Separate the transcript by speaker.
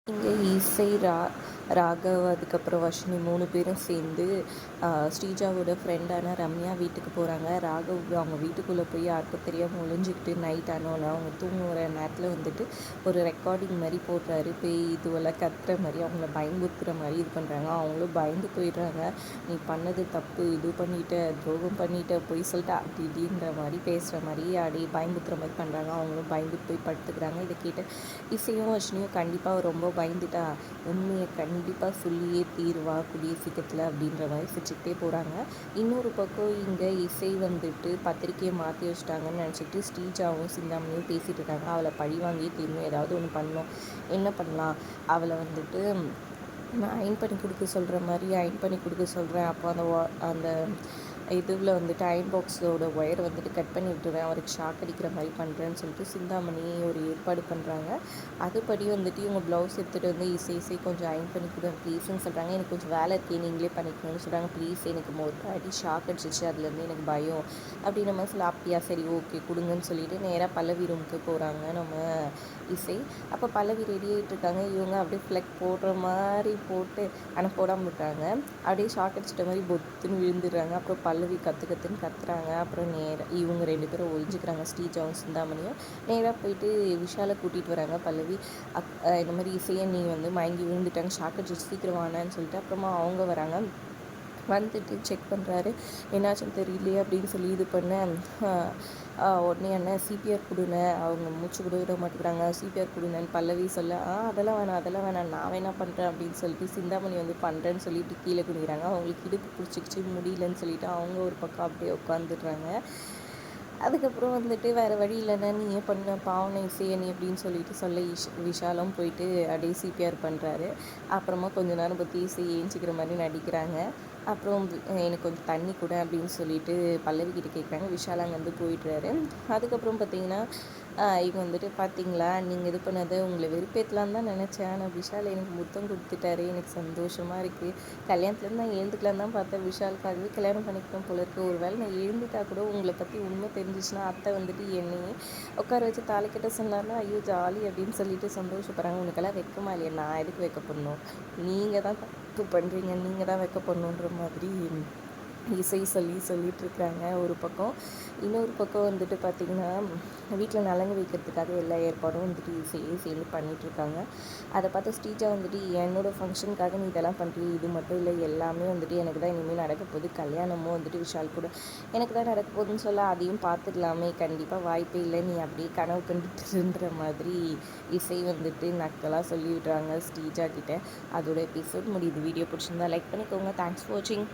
Speaker 1: இங்கே இசை, ராகவ் அதுக்கப்புறம் வர்ஷினி 3 பேரும் சேர்ந்து ஸ்ரீஜாவோட ஃப்ரெண்டான ரம்யா வீட்டுக்கு போகிறாங்க. ராகவ் அவங்க வீட்டுக்குள்ளே போய் யாருக்கும் தெரியாமல் ஒளிஞ்சிக்கிட்டு நைட் ஆனோன்னே அவங்க தூங்குகிற நேரத்தில் வந்துட்டு ஒரு ரெக்கார்டிங் மாதிரி போடுறாரு. பேய் இதுவெல்லாம் கத்துற மாதிரி அவங்கள பயமுறுத்துகிற மாதிரி இது பண்ணுறாங்க. அவங்களும் பயந்து போயிடுறாங்க. நீ பண்ணது தப்பு, இது பண்ணிட்ட, துரோகம் பண்ணிட்ட, பொய் சொல்லிட்டு அப்படி இப்படின்ற மாதிரி பேசுகிற மாதிரி அப்படி பயமுறுத்துகிற மாதிரி பண்ணுறாங்க. அவங்களும் பயந்து போய் படுத்துக்கிறாங்க. இதை கேட்டு இசையும் வர்ஷினியும் கண்டிப்பாக ரொம்ப பயந்துட்டா, உண்மையை கண்டிப்பாக சொல்லியே தீர்வா கூடிய சீக்கிரத்தில் அப்படின்ற மாதிரி சிரிச்சுக்கிட்டே போகிறாங்க. இன்னொரு பக்கம் இங்கே இசை வந்துட்டு பத்திரிக்கையை மாற்றி வச்சிட்டாங்கன்னு நினச்சிட்டு ஸ்ரீஜாவும் சிந்தாமணியும் பேசிகிட்டு இருக்காங்க. அவளை பழி வாங்கியே தீர்ணும், ஏதாவது ஒன்று பண்ணணும், என்ன பண்ணலாம், அவளை வந்துட்டு நான் அயன் பண்ணி கொடுக்க சொல்கிற மாதிரி அயன் பண்ணி கொடுக்க சொல்கிறேன். அப்போ அந்த இதில் வந்துட்டு அயன் பாக்ஸோட ஒயர் வந்துட்டு கட் பண்ணி விட்டுறேன், அவருக்கு ஷாக் அடிக்கிற மாதிரி பண்ணுறேன்னு சொல்லிட்டு சிந்தாமணி ஒரு ஏற்பாடு பண்ணுறாங்க. அதுபடி வந்துட்டு இவங்க ப்ளவுஸ் எடுத்துகிட்டு வந்து இசை கொஞ்சம் அயன் பண்ணி கொடுங்க ப்ளீஸ்ன்னு சொல்கிறாங்க. எனக்கு கொஞ்சம் வேலை இருக்கே, நீங்களே பண்ணிக்கணும்னு சொல்கிறாங்க. ப்ளீஸ், எனக்கு ஒரு அடி ஷாக் அடிச்சிச்சு, அதுலேருந்து எனக்கு பயம் அப்படின்ற மாதிரி சொல்ல, அப்படியா சரி ஓகே கொடுங்கன்னு சொல்லிட்டு நேராக பல்லவி ரூமுக்கு போகிறாங்க நம்ம இசை. அப்போ பல்லவி ரெடி ஆகிட்டு இருக்காங்க. இவங்க அப்படியே ஃப்ளெக் போடுற மாதிரி போட்டு ஆனால் போடாமல் விட்டாங்க. அப்படியே ஷாக் அடிச்சிட்ட மாதிரி பொத்துன்னு விழுந்துடுறாங்க. அப்புறம் பல்லவி கற்றுன்னு கத்துறாங்க. அப்புறம் இவங்க 2 பேரும் ஒழிஞ்சிக்கிறாங்க, ஸ்ரீஜாவும் சிந்தாமணியும். நேராக போயிட்டு விஷாலை கூட்டிகிட்டு வராங்க பல்லவி. இந்த மாதிரி இசையை நீ வந்து மயங்கி விழுந்துட்டாங்க, ஷாக் அடிச்சு சீக்கிரம் வானான்னு சொல்லிட்டு அப்புறமா அவங்க வராங்க. வந்துட்டு செக் பண்ணுறாரு, என்னாச்சுன்னு தெரியலையே அப்படின்னு சொல்லி இது பண்ண உடனே என்ன சிபிஆர் கொடுங்க, அவங்க மூச்சு கூட விட மாட்டேங்கிறாங்க, சிபிஆர் கொடுங்கன்னு பல்லவி சொல்ல, அதெல்லாம் வேணாம் நான் வேணா பண்ணுறேன் அப்படின்னு சொல்லிட்டு சிந்தாமணி வந்து பண்ணுறேன்னு சொல்லிட்டு கீழே குடிக்கிறாங்க. அவங்களுக்கு இடுப்பு பிடிச்சிக்கிச்சு முடியலன்னு சொல்லிட்டு அவங்க ஒரு பக்கம் அப்படியே உட்காந்துடுறாங்க. அதுக்கப்புறம் வந்துட்டு வேறு வழி இல்லைன்னா நீயே பண்ண பாவனை இசையை நீ அப்படின்னு சொல்லிட்டு சொல்ல விஷாலும் போயிட்டு அப்படியே சிபிஆர் பண்ணுறாரு. அப்புறமா கொஞ்ச நேரம் பற்றி இசை ஏஞ்சிக்கிற மாதிரி நடிக்கிறாங்க. அப்புறம் எனக்கு கொஞ்சம் தண்ணி கூட அப்படின்னு சொல்லிட்டு பல்லவி கிட்ட கேட்குறாங்க. விஷால் அங்கேருந்து போயிடுறாரு. அதுக்கப்புறம் பார்த்தீங்கன்னா இவங்க வந்துட்டு பார்த்தீங்களா நீங்கள் இது பண்ணதை உங்களை வெறுப்பேற்றலான்னு தான் நினச்சேன், ஆனால் விஷால் எனக்கு முத்தம் கொடுத்துட்டாரு, எனக்கு சந்தோஷமாக இருக்குது. கல்யாணத்துலேருந்து நான் எழுந்துக்கலான்னு தான் பார்த்தேன், விஷாலுக்காகவே கல்யாணம் பண்ணிக்கிட்டோம் போல இருக்குது. ஒரு வேளை நான் எழுந்துட்டா கூட உங்களை பற்றி உண்மை தெரிஞ்சிச்சுன்னா அத்தை வந்துட்டு என்னையே உட்கார வச்சு தாலி கட்ட சொன்னார்னா ஐயோ ஜாலி அப்படின்னு சொல்லிட்டு சந்தோஷப்படுறாங்க. உனக்கெல்லாம் வெக்கமா இல்லையா, நான் எதுக்கு வைக்கப்படணும், நீங்கள் தான் தப்பு பண்ணுறீங்க, நீங்கள் தான் வைக்கப்படணுன்ற மாதிரி இசை சொல்லிகிட்ருக்காங்க ஒரு பக்கம். இன்னொரு பக்கம் வந்துட்டு பார்த்திங்கன்னா வீட்டில் நலங்கு வைக்கிறதுக்காக எல்லா ஏற்பாடும் வந்துட்டு இசையே சேர்ந்து பண்ணிகிட்ருக்காங்க. அதை பார்த்து ஸ்ரீஜா வந்துட்டு என்னோடய ஃபங்க்ஷனுக்காக நீ இதெல்லாம் பண்ணுறீ, இது மட்டும் இல்லை எல்லாமே வந்துட்டு எனக்கு தான் இனிமேல் நடக்க போகுது, கல்யாணமும் வந்துட்டு விஷால் கூட எனக்கு தான் நடக்க போகுதுன்னு சொல்ல, அதையும் பார்த்துக்கலாமே, கண்டிப்பாக வாய்ப்பே இல்லை, நீ அப்படியே கனவு கண்டுட்டுன்ற மாதிரி இசை வந்துட்டு நக்கலாக சொல்லி விடுறாங்க ஸ்ரீஜா கிட்டே. அதோட எபிசோட் முடியுது. வீடியோ பிடிச்சிருந்தா லைக் பண்ணிக்கோங்க. தேங்க்ஸ் ஃபார் வாட்சிங்.